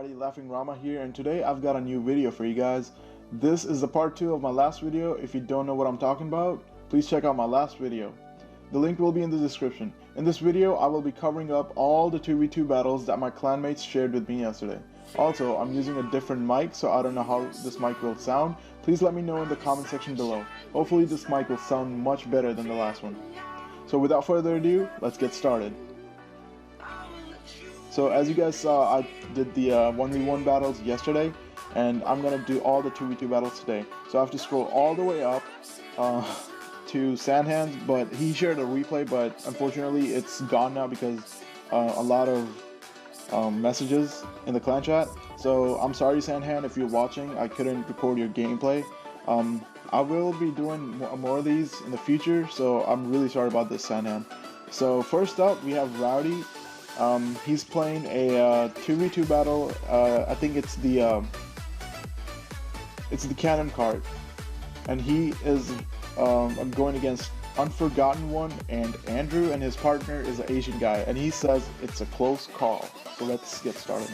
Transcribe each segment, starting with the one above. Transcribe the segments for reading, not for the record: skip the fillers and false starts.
Rowdy Laughing Rama here, and today I've got a new video for you guys. This is the part 2 of my last video. If you don't know what I'm talking about, please check out my last video. The link will be in the description. In this video, I will be covering up all the 2v2 battles that my clanmates shared with me yesterday. Also, I'm using a different mic, so I don't know how this mic will sound. Please let me know in the comment section below. Hopefully this mic will sound much better than the last one. So without further ado, let's get started. So as you guys saw, I did the 1v1 battles yesterday, and I'm gonna do all the 2v2 battles today. So I have to scroll all the way up to Sandhands, but he shared a replay, but unfortunately it's gone now because a lot of messages in the clan chat. So I'm sorry, Sandhand, if you're watching, I couldn't record your gameplay. I will be doing more of these in the future, so I'm really sorry about this, Sandhand. So first up, we have Rowdy. He's playing a 2v2 battle. I think it's the cannon cart, and he is going against Unforgotten One and Andrew, and his partner is an Asian guy, and he says it's a close call. So let's get started.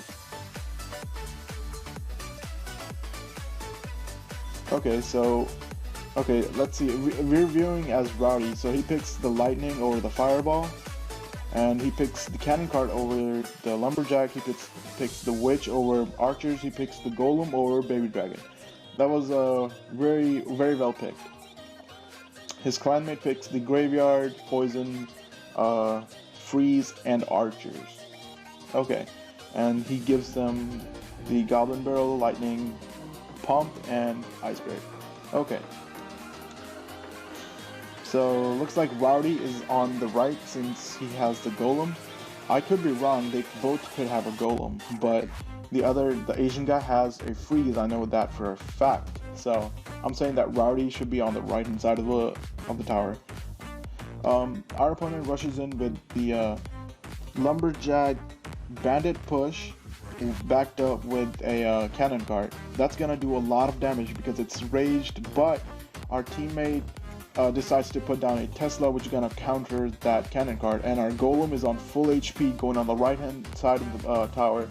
Okay, let's see. We're viewing as Rowdy, so he picks the lightning over the fireball. And he picks the cannon cart over the lumberjack. He picks the witch over archers. He picks the golem over baby dragon. That was very well picked. His clanmate picks the graveyard, poison, freeze, and archers. Okay, and he gives them the goblin barrel, lightning, pump, and ice break. Okay. So looks like Rowdy is on the right since he has the golem. I could be wrong, they both could have a golem, but the Asian guy has a freeze. I know that for a fact. So I'm saying that Rowdy should be on the right hand side of the tower. Our opponent rushes in with the lumberjack bandit push, backed up with a cannon cart. That's gonna do a lot of damage because it's raged, but our teammate decides to put down a Tesla, which is gonna counter that cannon cart, and our golem is on full HP going on the right hand side of the tower.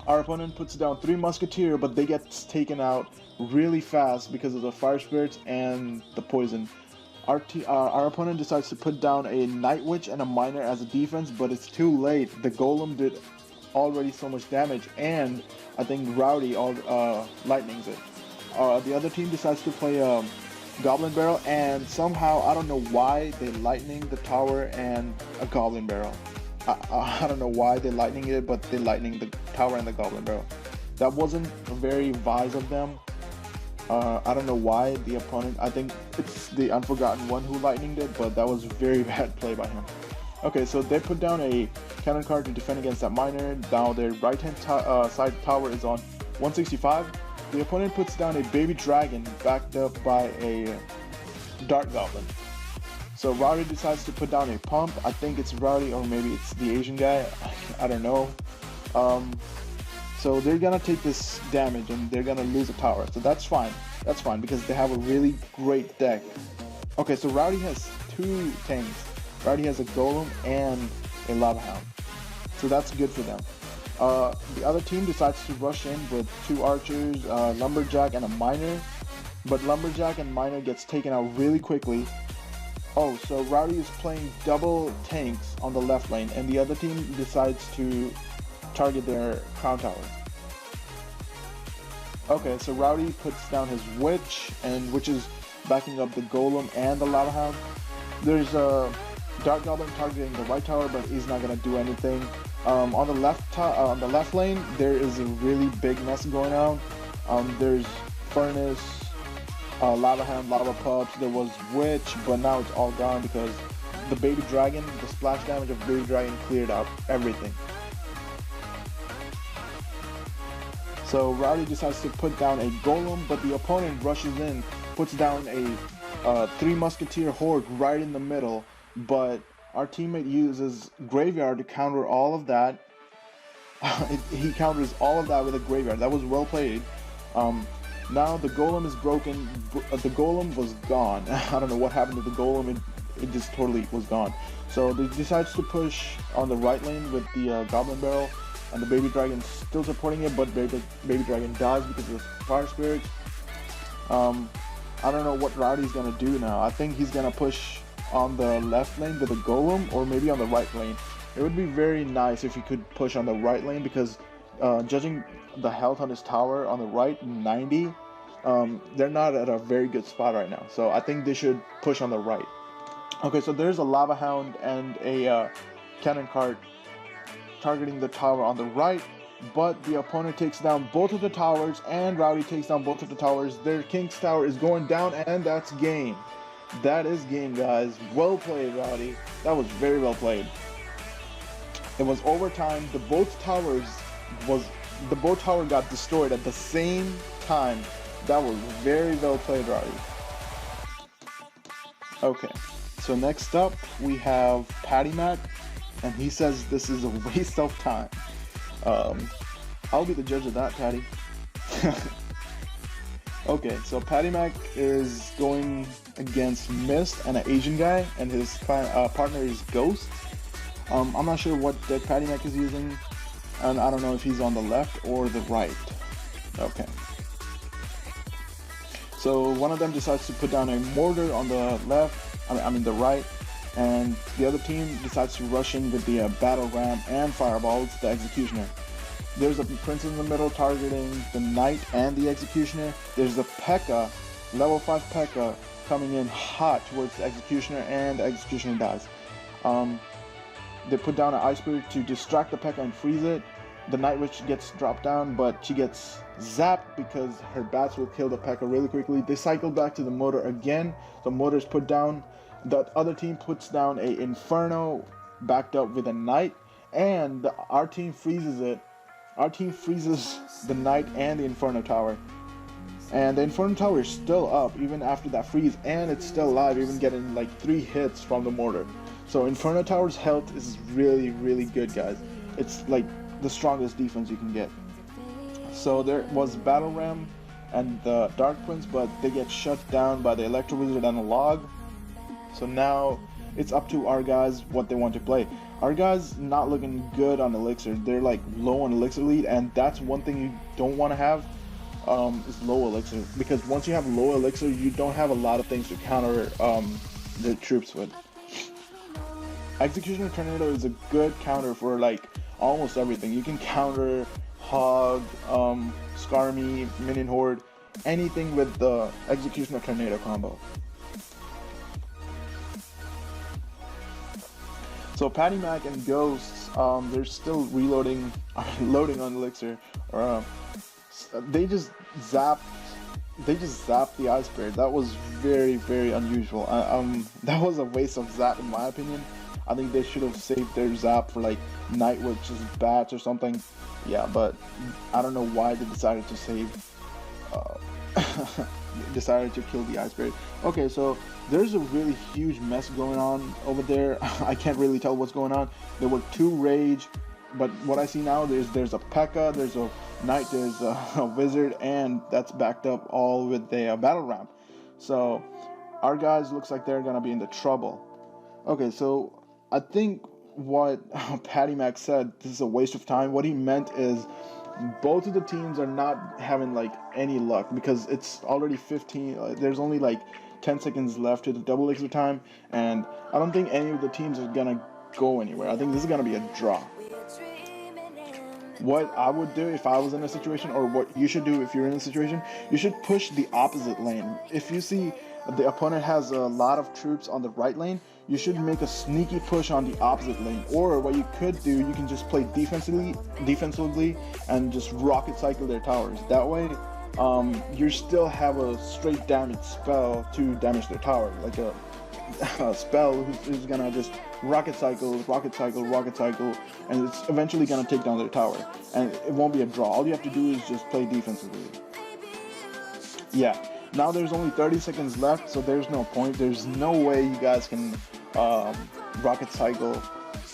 Our opponent puts down 3 musketeer, but they get taken out really fast because of the fire spirits and the poison. Our opponent decides to put down a night witch and a miner as a defense, but it's too late. The golem did already so much damage, and I think Rowdy lightnings it. The other team decides to play goblin barrel, and somehow I don't know why they lightning the tower and a goblin barrel. I don't know why they lightning it, but they lightning the tower and the goblin barrel. That wasn't very wise of them. I don't know why the opponent, I think it's the Unforgotten One who lightninged it, but that was very bad play by him. Okay, so they put down a cannon cart to defend against that miner. Now their right hand side tower is on 165. The opponent puts down a baby dragon backed up by a dark goblin. So Rowdy decides to put down a pump. I think it's Rowdy, or maybe it's the Asian guy. I don't know. So they're gonna take this damage and they're gonna lose a tower. So that's fine. That's fine because they have a really great deck. Okay, so Rowdy has 2 tanks. Rowdy has a golem and a lava hound. So that's good for them. The other team decides to rush in with 2 archers, lumberjack, and a miner, but lumberjack and miner gets taken out really quickly. Oh, so Rowdy is playing double tanks on the left lane, and the other team decides to target their crown tower. Okay, so Rowdy puts down his witch, and which is backing up the golem and the lava hound. There's a dark goblin targeting the right tower, but he's not gonna do anything. On the left lane, there is a really big mess going on. There's furnace, lava hound, lava pups. There was witch, but now it's all gone because the baby dragon, the splash damage of baby dragon cleared out everything. So Rowdy decides to put down a golem, but the opponent rushes in, puts down a 3 musketeer horde right in the middle, but our teammate uses graveyard to counter all of that. He counters all of that with a graveyard. That was well played. Now the golem is broken. The golem was gone. I don't know what happened to the golem. It just totally was gone. So they decides to push on the right lane with the goblin barrel. and the baby dragon's still supporting it, but baby dragon dies because of the fire spirit. I don't know what Rowdy's gonna do now. I think he's gonna push on the left lane with a golem, or maybe on the right lane. It would be very nice if he could push on the right lane, because judging the health on his tower on the right, 90, they're not at a very good spot right now. So I think they should push on the right. Okay, so there's a lava hound and a cannon cart targeting the tower on the right, but the opponent takes down both of the towers, and Rowdy takes down both of the towers. Their king's tower is going down, and that's game. That is game, guys. Well played, Rowdy. That was very well played. It was overtime. The both tower got destroyed at the same time. That was very well played, Rowdy. Okay, so next up we have Patty Mac, and he says this is a waste of time. I'll be the judge of that, Patty. Okay, so Patty Mac is going against Mist and an Asian guy, and his partner is Ghost. I'm not sure what deck Patty Mac is using, and I don't know if he's on the left or the right. Okay. So one of them decides to put down a mortar on the left, I mean the right, and the other team decides to rush in with the battle ram and fireballs, the executioner. There's a prince in the middle targeting the knight and the executioner. There's the P.E.K.K.A, level 5 P.E.K.K.A, coming in hot towards the executioner, and the executioner dies. They put down an ice spirit to distract the P.E.K.K.A and freeze it. The Night Witch gets dropped down, but she gets zapped because her bats will kill the P.E.K.K.A really quickly. They cycle back to the motor again. The motor is put down. The other team puts down a Inferno backed up with a Knight, and our team freezes it. Our team freezes the Knight and the Inferno Tower. And the Inferno Tower is still up even after that freeze, and it's still alive, even getting like 3 hits from the mortar. So Inferno Tower's health is really, really good, guys. It's like the strongest defense you can get. So there was Battle Ram and the Dark Prince, but they get shut down by the Electro Wizard and a Log. So now it's up to our guys what they want to play. Our guys not looking good on Elixir. They're like low on Elixir lead, and that's one thing you don't want to have, is low Elixir. Because once you have low Elixir, you don't have a lot of things to counter the troops with. Executioner Tornado is a good counter for like almost everything. You can counter Hog, Skarmy, Minion Horde, anything with the Executioner Tornado combo. So Patty Mac and Ghosts, they're still loading on Elixir. They just zapped the Ice Spirit. That was very, very unusual. That was a waste of zap in my opinion. I think they should have saved their zap for like Night Witch's bats or something. Yeah, but I don't know why they decided to save. Decided to kill the Ice Spirit. Okay, so there's a really huge mess going on over there. I can't really tell what's going on. There were 2 Rage, but what I see now is there's a P.E.K.K.A, there's a Knight, there's a Wizard, and that's backed up all with the Battle Ram. So our guys looks like they're gonna be in the trouble. Okay, so I think what Patty Mac said, this is a waste of time. What he meant is both of the teams are not having like any luck, because it's already 15, there's only like 10 seconds left to the double elixir time, and I don't think any of the teams are gonna go anywhere. I think this is gonna be a draw. What I would do if I was in a situation, or what you should do if you're in a situation, you should push the opposite lane. If you see the opponent has a lot of troops on the right lane, you should make a sneaky push on the opposite lane. Or what you could do, you can just play defensively and just rocket cycle their towers. That way, you still have a straight damage spell to damage their tower, like a spell who's gonna just rocket cycle, and it's eventually gonna take down their tower, and it won't be a draw. All you have to do is just play defensively. Yeah, now there's only 30 seconds left, so there's no point. There's no way you guys can rocket cycle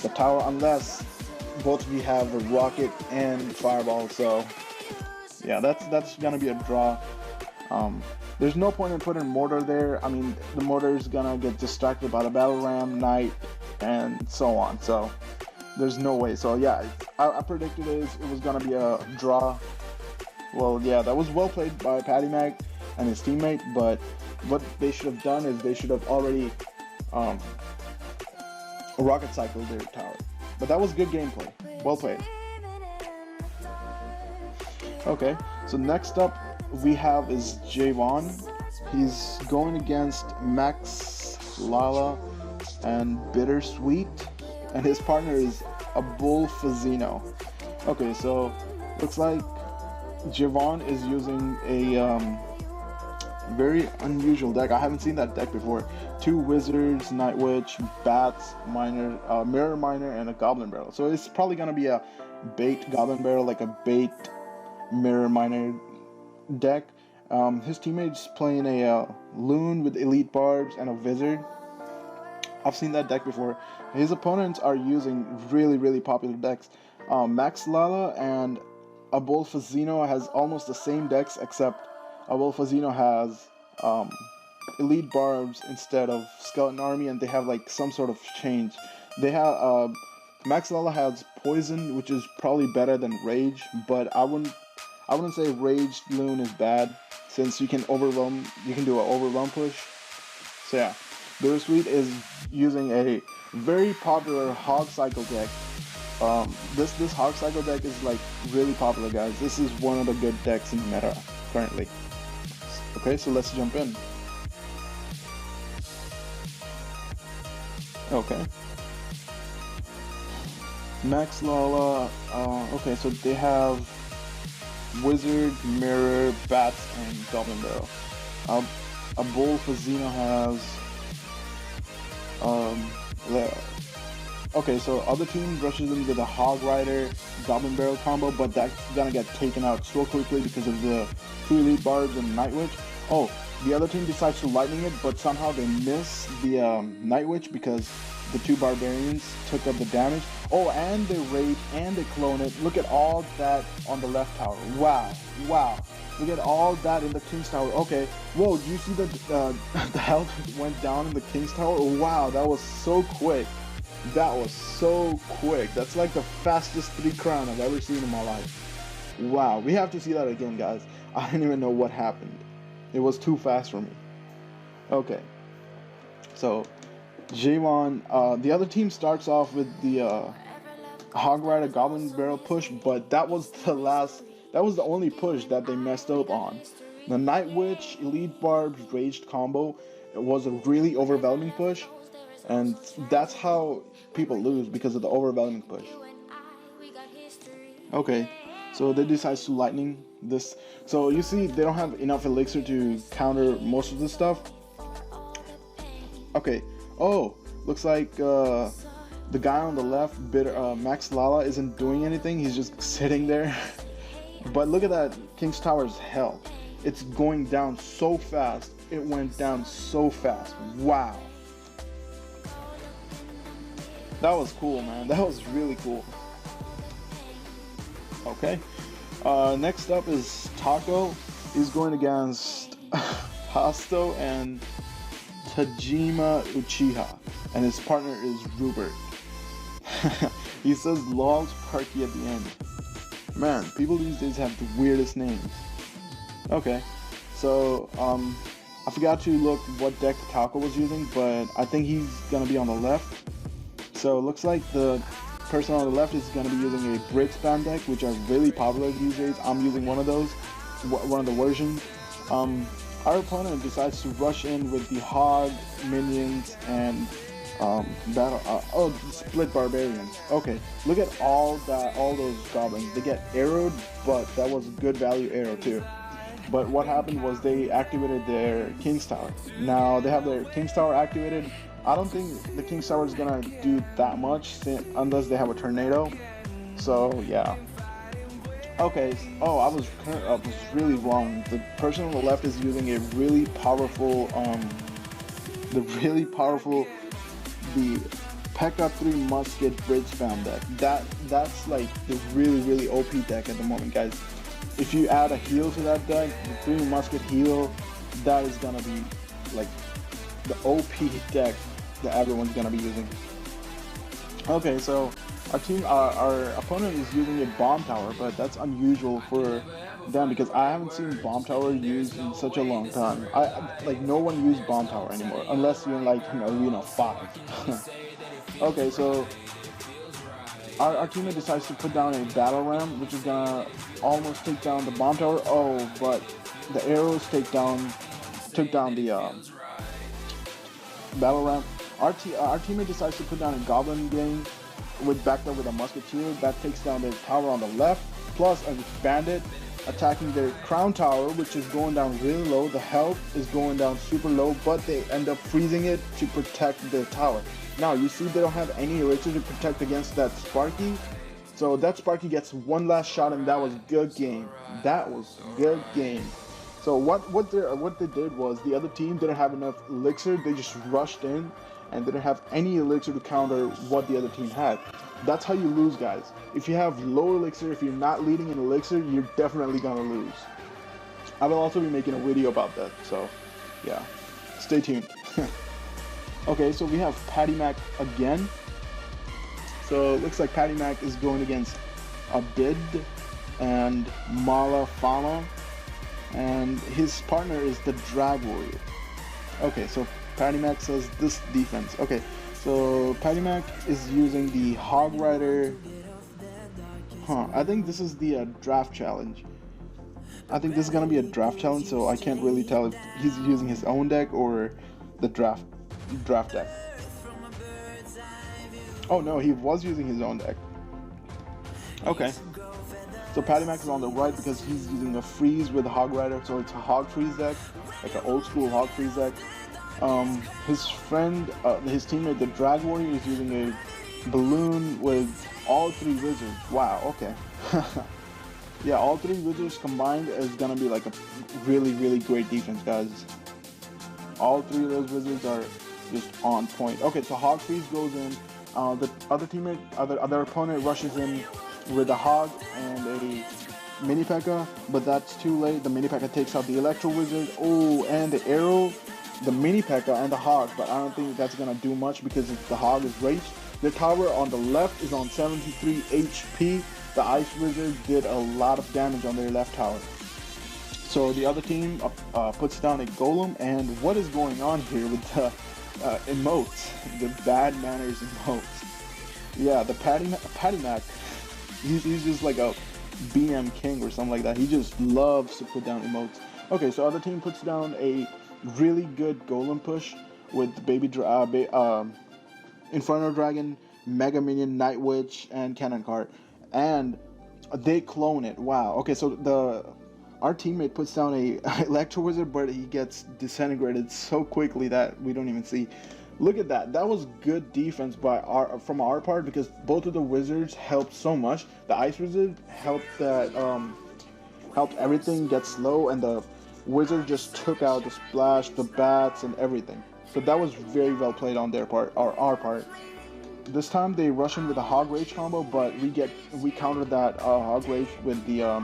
the tower unless both of you have a rocket and fireball. So yeah, that's gonna be a draw. There's no point in putting mortar there. I mean, the mortar is gonna get distracted by the battle ram, knight, and so on. So there's no way. So yeah, I predicted it was gonna be a draw. Well, yeah, that was well played by Patty Mac and his teammate, but what they should have done is they should have already um, rocket cycled their tower. But that was good gameplay. Well played. Okay, so next up we have is Javon. He's going against Max Lala and Bittersweet, and his partner is Abul Fazino. Okay, so looks like Javon is using a very unusual deck. I haven't seen that deck before. 2 Wizards, Night Witch, Bats, Miner, Mirror Miner, and a Goblin Barrel. So it's probably gonna be a bait Goblin Barrel, like a bait Mirror Miner deck. His teammate's playing a Loon with Elite Barbs and a Wizard. I've seen that deck before. His opponents are using really popular decks. Max Lala and Abul Fazino has almost the same decks, except Abul Fazino has Elite Barbs instead of Skeleton Army, and they have like some sort of change. They have Max Lala has Poison, which is probably better than Rage, but I wouldn't say Rage Loon is bad, since you can do an overwhelm push. So yeah, Bittersweet is using a very popular Hog Cycle deck. This Hog Cycle deck is like really popular, guys. This is one of the good decks in the meta currently. Okay, so let's jump in. Okay. Max Lala. Okay, so they have Wizard, Mirror, Bats, and Goblin Barrel. Abul Fazino has okay, so other team rushes in with a Hog Rider Goblin Barrel combo, but that's gonna get taken out so quickly because of the 2 Elite Barbs and Night Witch. Oh, the other team decides to lightning it, but somehow they miss the Night Witch because the 2 Barbarians took up the damage. Oh, and they raid and they clone it. Look at all that on the left tower. Wow. Look at all that in the King's Tower. Okay. Whoa, do you see the health went down in the King's Tower? Oh, wow, that was so quick. That's like the fastest 3 crown I've ever seen in my life. Wow, we have to see that again, guys. I don't even know what happened. It was too fast for me. Okay. So, Javon, the other team starts off with the Hog Rider Goblin Barrel push, but that was the only push that they messed up on. The Night Witch, Elite Barbs, Raged combo, it was a really overwhelming push, and that's how people lose, because of the overwhelming push. Okay, so they decide to lightning this. So you see they don't have enough elixir to counter most of the stuff. Okay, oh, looks like the guy on the left, Max Lala, isn't doing anything. He's just sitting there. But look at that King's Tower's health. It's going down so fast. It went down so fast. Wow. That was cool, man. That was really cool. Okay. Next up is Taco. He's going against Hasto and Tajima Uchiha. And his partner is Rupert. He says Logs Parky at the end. Man, people these days have the weirdest names. Okay, so I forgot to look what deck Taco was using, but I think he's gonna be on the left. So it looks like the person on the left is gonna be using a Brit spam deck, which are really popular these days. I'm using one of those, one of the versions. Our opponent decides to rush in with the Hog, Minions, and split Barbarians. Okay, look at all those goblins. They get arrowed, but that was a good value arrow too. But what happened was they activated their King's Tower. Now they have their King's Tower activated. I don't think the King's Tower is gonna do that much unless they have a tornado. So yeah. Okay. Oh, I was really wrong. The person on the left is using a really powerful the P.E.K.K.A 3 Musket Bridge spam deck. That's like the really OP deck at the moment, guys. If you add a heal to that deck, the 3 Musket heal, that is gonna be like the OP deck that everyone's gonna be using. Okay, so our opponent is using a bomb tower, but that's unusual for them because I haven't seen bomb tower used in such a long time. Like no one uses bomb tower anymore unless you're in like Arena 5. Okay, so our teammate decides to put down a battle ram, which is gonna almost take down the bomb tower. Oh, but the arrows took down the battle ram. Our teammate decides to put down a goblin gang backed up with a musketeer that takes down the tower on the left, plus a bandit attacking their crown tower, which is going down really low. The health is going down super low, but they end up freezing it to protect their tower. Now you see they don't have any elixir to protect against that Sparky, so that Sparky gets one last shot, and that was good game. That was good game. So what they did was the other team didn't have enough elixir. They just rushed in and didn't have any elixir to counter what the other team had. That's how you lose, guys. If you have low elixir, if you're not leading in elixir, you're definitely gonna lose. I will also be making a video about that, so yeah, stay tuned. Okay, so we have Patty Mac again. So it looks like Patty Mac is going against Abid and Mala Fama, and his partner is the Drag Warrior. Okay, so Patty Mac says this defense. Okay, so Patty Mac is using the Hog Rider. I think this is the draft challenge. I think this is gonna be a draft challenge, so I can't really tell if he's using his own deck or the draft deck. Oh no, he was using his own deck. Okay. So Patty Mac is on the right because he's using a freeze with Hog Rider, so it's a Hog Freeze deck, like an old school Hog Freeze deck. His friend, his teammate, the Drag Warrior, is using a balloon with all three wizards. Wow, okay. Yeah, all three wizards combined is gonna be like a really, really great defense, guys. All three of those wizards are just on point. Okay, so Hog Freeze goes in. The other teammate, other opponent rushes in with a Hog and a Mini P.E.K.K.A, but that's too late. The Mini P.E.K.K.A takes out the Electro Wizard. Oh, and the arrow, the Mini P.E.K.K.A and the Hog, but I don't think that's gonna do much because the Hog is raged. The tower on the left is on 73 HP. The Ice Wizard did a lot of damage on their left tower. So the other team puts down a Golem, and what is going on here with the emotes, the bad manners emotes? Yeah, the Patty Mac, he's just like a BM king or something like that. He just loves to put down emotes. Okay, so other team puts down a really good Golem push with the Inferno Dragon, Mega Minion, Night Witch, and Cannon Cart, and they clone it. Wow. Okay, so our teammate puts down a Electro Wizard, but he gets disintegrated so quickly that we don't even see. Look at that. That was good defense from our part because both of the wizards helped so much. The Ice Wizard helped helped everything get slow, and the wizard just took out the splash, the bats, and everything. So that was very well played on their part, or our part. This time they rush in with a Hog Rage combo, but we countered that Hog Rage with the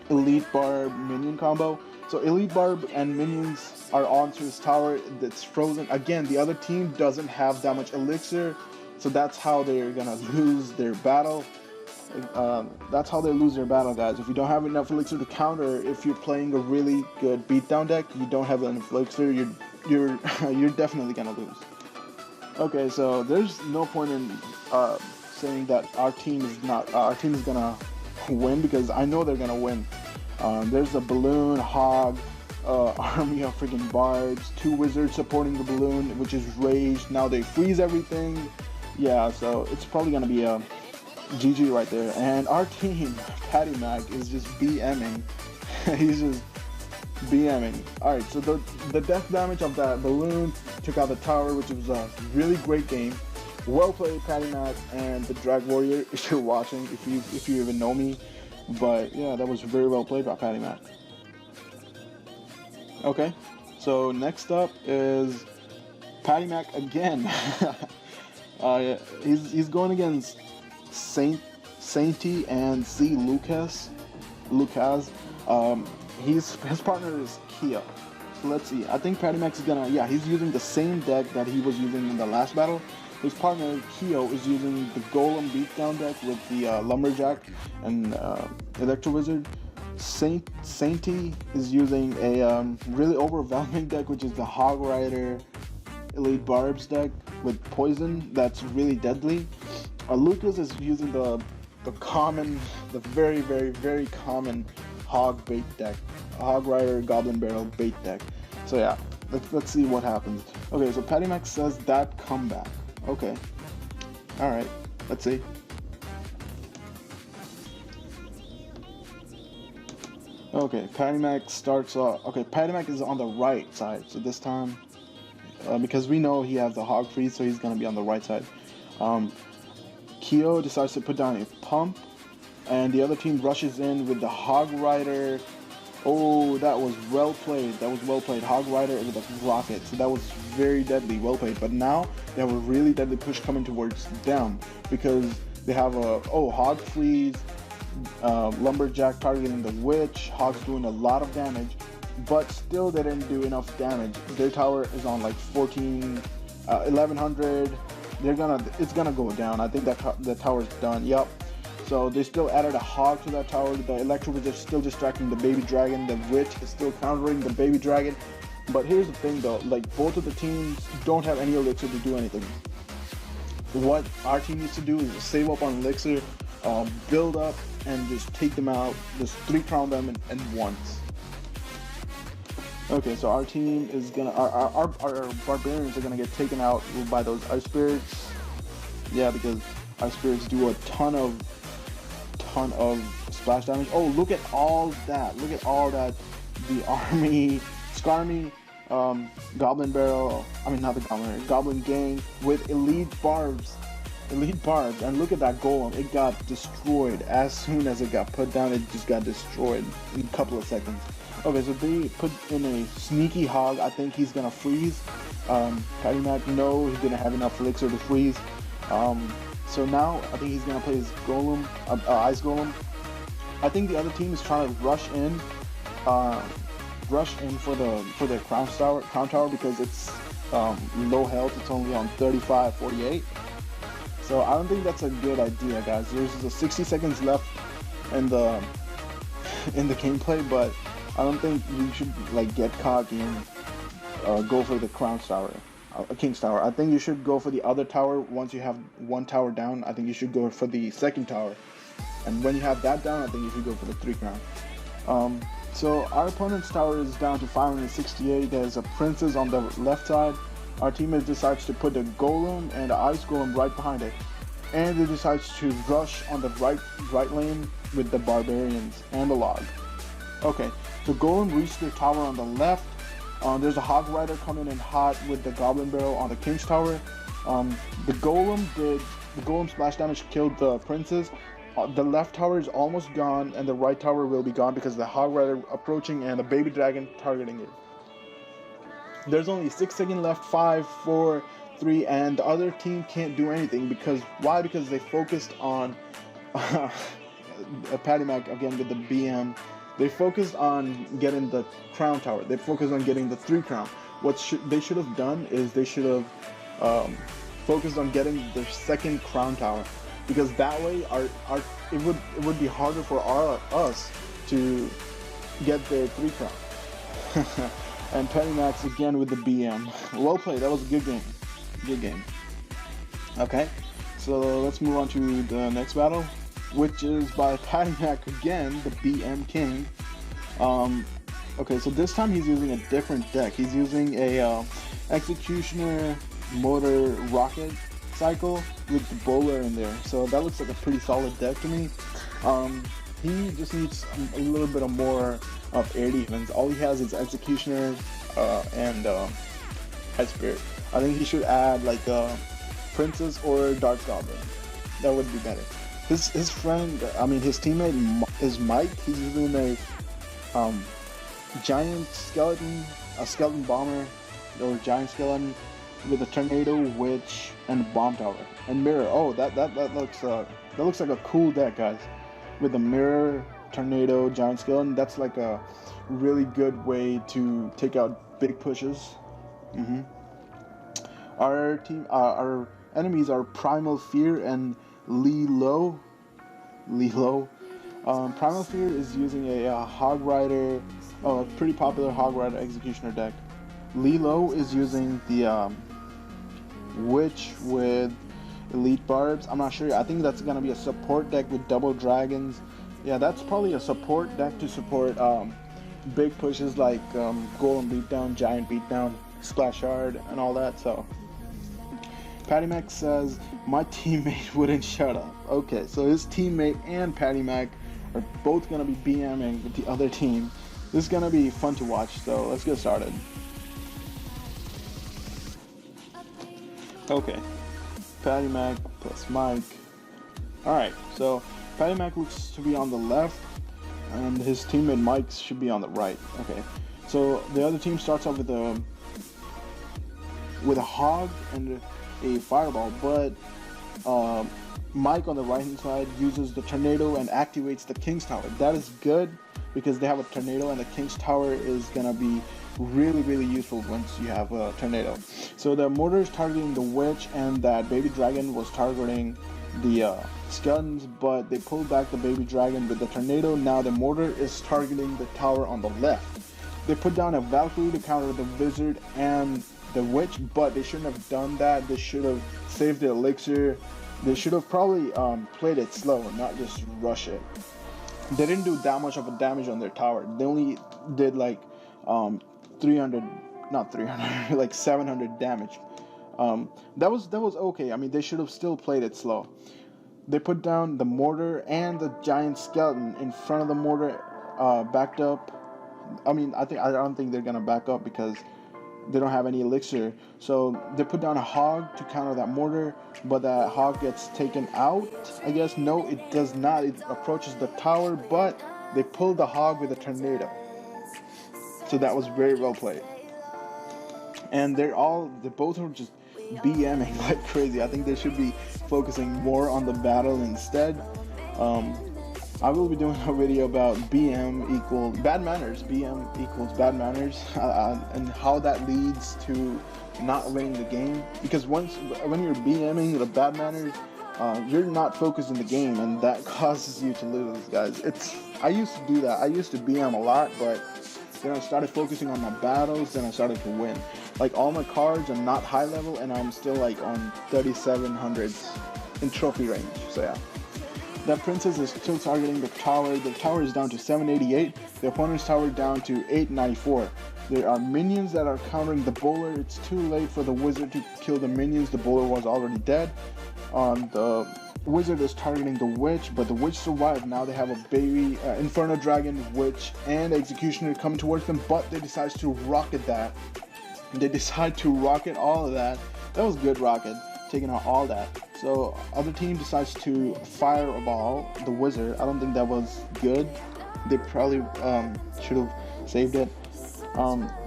Elite Barb Minion combo. So Elite Barb and Minions are onto his tower that's frozen. Again, the other team doesn't have that much elixir, so that's how they're gonna lose their battle. That's how they lose their battle, guys. If you don't have enough elixir to counter, if you're playing a really good beatdown deck, you don't have enough elixir, you're definitely gonna lose. Okay, so there's no point in saying that our team is gonna win because I know they're gonna win. There's a balloon, Hog, army of freaking barbs, 2 wizards supporting the balloon, which is raged. Now they freeze everything. Yeah, so it's probably gonna be a GG right there. And our team, Patty Mac, is just BMing. He's just BMing. Alright, so the death damage of that balloon took out the tower, which was a really great game. Well played, Patty Mac and the Drag Warrior, if you're watching, if you even know me. But yeah, that was very well played by Patty Mac. Okay, so next up is Patty Mac again. He's going against Sainty and C Lucas. His partner is Kia. So let's see. I think Patty Mac is gonna, he's using the same deck that he was using in the last battle. his partner Kyo is using the Golem beatdown deck with the Lumberjack and Electro Wizard. Sainty is using a really overwhelming deck, which is the Hog Rider Elite Barbs deck with Poison. That's really deadly. Lucas is using the very common Hog bait deck, Hog Rider Goblin Barrel bait deck. So yeah, let's see what happens. Okay, so Patty Mac says that comeback. Okay, all right, let's see. Okay, Patty Mac starts off. Okay, Patty Mac is on the right side, so this time, because we know he has the Hog Freeze, so he's gonna be on the right side. Kyo decides to put down a pump, and the other team rushes in with the Hog Rider. Oh, that was well played. That was well played. Hog Rider with a rocket. So that was very deadly. Well played. But now they have a really deadly push coming towards them because they have a Hog Freeze, Lumberjack targeting the Witch. Hog's doing a lot of damage, but still they didn't do enough damage. Their tower is on like 1100. It's gonna go down. I think that the tower's done. Yup. So they still added a Hog to that tower. The Electro Wizard is still distracting the Baby Dragon. The Witch is still countering the Baby Dragon. But here's the thing though, like both of the teams don't have any elixir to do anything. What our team needs to do is save up on elixir, build up, and just take them out. Just 3-crown them and once. Okay, so our team is gonna, our barbarians are gonna get taken out by those ice spirits. Yeah, because ice spirits do a ton of splash damage. Oh, look at all that! Look at all that! The army, Skarmy, Goblin Barrel. I mean, not the Goblin, Goblin Gang with elite barbs, and look at that golem. It got destroyed as soon as it got put down. It just got destroyed in a couple of seconds. Okay, so they put in a sneaky Hog. I think he's gonna freeze. Patty Mac, no, he didn't have enough elixir to freeze. So now I think he's gonna play his Golem, Ice Golem. I think the other team is trying to rush in for the Crown Tower because it's low health. It's only on 35-48. So I don't think that's a good idea, guys. There's 60 seconds left in the gameplay, but I don't think you should like get cocky and go for the Crown Tower. King's Tower. I think you should go for the other tower once you have one tower down. I think you should go for the second tower, and when you have that down, I think you should go for the 3-crown. So our opponent's tower is down to 568. There's a princess on the left side. Our teammate decides to put the Golem and the Ice Golem right behind it, and it decides to rush on the right lane with the barbarians and the log. Okay, so Golem reached the tower on the left. There's a Hog Rider coming in hot with the Goblin Barrel on the King's Tower. The Golem splash damage killed the princess. The left tower is almost gone, and the right tower will be gone because of the Hog Rider approaching and the Baby Dragon targeting it. There's only 6 seconds left. 5, 4, 3, and the other team can't do anything because why? Because they focused on Patty Mac again with the BM. They focused on getting the Crown Tower. They focused on getting the 3-crown. What they should have done is they should have focused on getting the second Crown Tower, because that way it would be harder for us to get the 3-crown. And Patty Max again with the BM. Well played. That was a good game. Good game. Okay, so let's move on to the next battle, which is by Patty Mac again, the BM King. Okay, so this time he's using a different deck. He's using a Executioner Motor Rocket Cycle with the Bowler in there. So that looks like a pretty solid deck to me. He just needs a little bit more of air defense. All he has is Executioner and Ice Spirit. I think he should add like a Princess or Dark Goblin. That would be better. His friend, I mean his teammate is Mike. He's using a giant skeleton, a skeleton bomber or giant skeleton with a tornado, witch, and a bomb tower and mirror. Oh, that looks like a cool deck, guys. With the mirror, tornado, giant skeleton, that's like a really good way to take out big pushes. Our team, our enemies are Primal Fear and Lilo. Lilo. Primal Fear is using a Hog Rider, pretty popular Hog Rider Executioner deck. Lilo is using the Witch with Elite Barbs. I'm not sure. I think that's gonna be a support deck with double dragons. Yeah, that's probably a support deck to support big pushes like Golem Beatdown, Giant Beatdown, Splash Shard, and all that. So Patty Mac says my teammate wouldn't shut up. Okay, so his teammate and Patty Mac are both gonna be BMing with the other team. This is gonna be fun to watch. So let's get started. Okay, Patty Mac plus Mike. Alright, so Patty Mac looks to be on the left, and his teammate Mike should be on the right. Okay, so the other team starts off with a hog and a fireball, but Mike on the right hand side uses the tornado and activates the King's Tower. That is good because they have a tornado, and the King's Tower is gonna be really useful once you have a tornado. So the mortar is targeting the witch, and that baby dragon was targeting the skeletons, but they pulled back the baby dragon with the tornado. Now the mortar is targeting the tower on the left. They put down a Valkyrie to counter the wizard and the witch, but they shouldn't have done that. They should have saved the elixir. They should have probably played it slow and not just rush it. They didn't do that much of a damage on their tower. They only did like 300, not 300, like 700 damage. That was okay. I mean, they should have still played it slow. They put down the mortar and the giant skeleton in front of the mortar, backed up. I mean, I don't think they're gonna back up because they don't have any elixir. So they put down a hog to counter that mortar, but that hog gets taken out, I guess. No, it does not. It approaches the tower, but they pulled the hog with a tornado. So that was very well played. And they both are just BMing like crazy. I think they should be focusing more on the battle instead. I will be doing a video about BM equals bad manners, BM equals bad manners, and how that leads to not winning the game. Because when you're BMing the bad manners, you're not focused in the game, and that causes you to lose, guys. I used to do that. I used to BM a lot, but then I started focusing on my battles, then I started to win. Like, all my cards are not high level, and I'm still like on 3700s in trophy range. So yeah. That princess is still targeting the tower. The tower is down to 788. The opponent's tower down to 894. There are minions that are countering the bowler. It's too late for the wizard to kill the minions. The bowler was already dead. The wizard is targeting the witch, but the witch survived. Now they have a baby Inferno Dragon, witch, and executioner coming towards them, but they decide to rocket that. They decide to rocket all of that. That was good rocket, taking out all that. So other team decides to fireball the wizard. I don't think that was good. They probably should have saved it.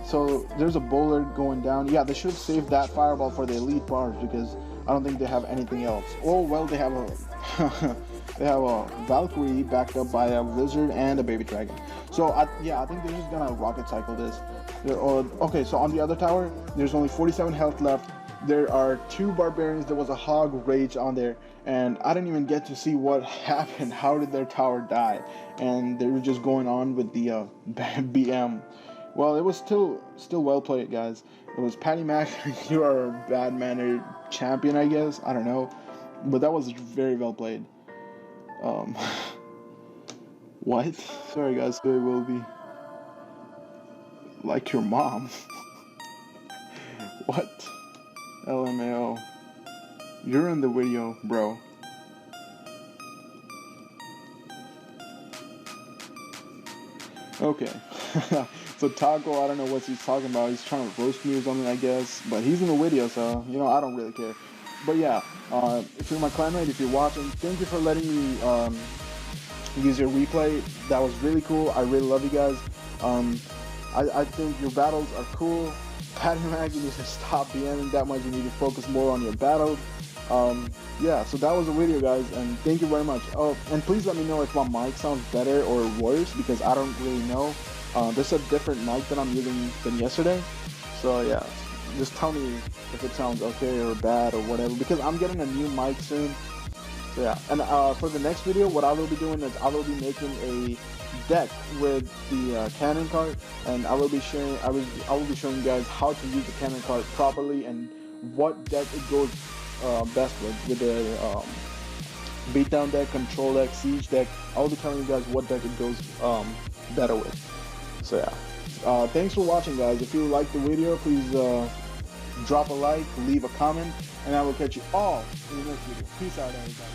So there's a bowler going down. Yeah, they should have saved that fireball for the elite bars because I don't think they have anything else. Oh well, they have a they have a Valkyrie backed up by a wizard and a baby dragon. So I think they're just gonna rocket cycle this. Okay, so on the other tower, there's only 47 health left. There are 2 barbarians. There was a hog rage on there, and I didn't even get to see what happened. How did their tower die? And they were just going on with the BM. Well, it was still well played, guys. It was Patty Mac. You are a bad mannered champion, I guess. I don't know, but that was very well played. What? Sorry, guys. So it will be like your mom. What? LMAO. You're in the video, bro. Okay. So Taco, I don't know what he's talking about. He's trying to roast me or something, I guess. But he's in the video, so, I don't really care. But yeah, if you're my clanmate, if you're watching, thank you for letting me use your replay. That was really cool. I really love you guys. I think your battles are cool. Patty Mac, you need to stop BMing that much. You need to focus more on your battles. Yeah, so that was the video, guys, and thank you very much. Oh, and please let me know if my mic sounds better or worse, because I don't really know. There's a different mic that I'm using than yesterday. So yeah, just tell me if it sounds okay or bad or whatever, because I'm getting a new mic soon. So yeah, and for the next video, what I will be doing is I will be making a deck with the cannon cart, and I will be showing you guys how to use the cannon cart properly and what deck it goes best with the beatdown deck, control deck, siege deck. I will be telling you guys what deck it goes better with. So yeah, thanks for watching, guys. If you liked the video, please drop a like, leave a comment, and I will catch you all in the next video. Peace out, everybody.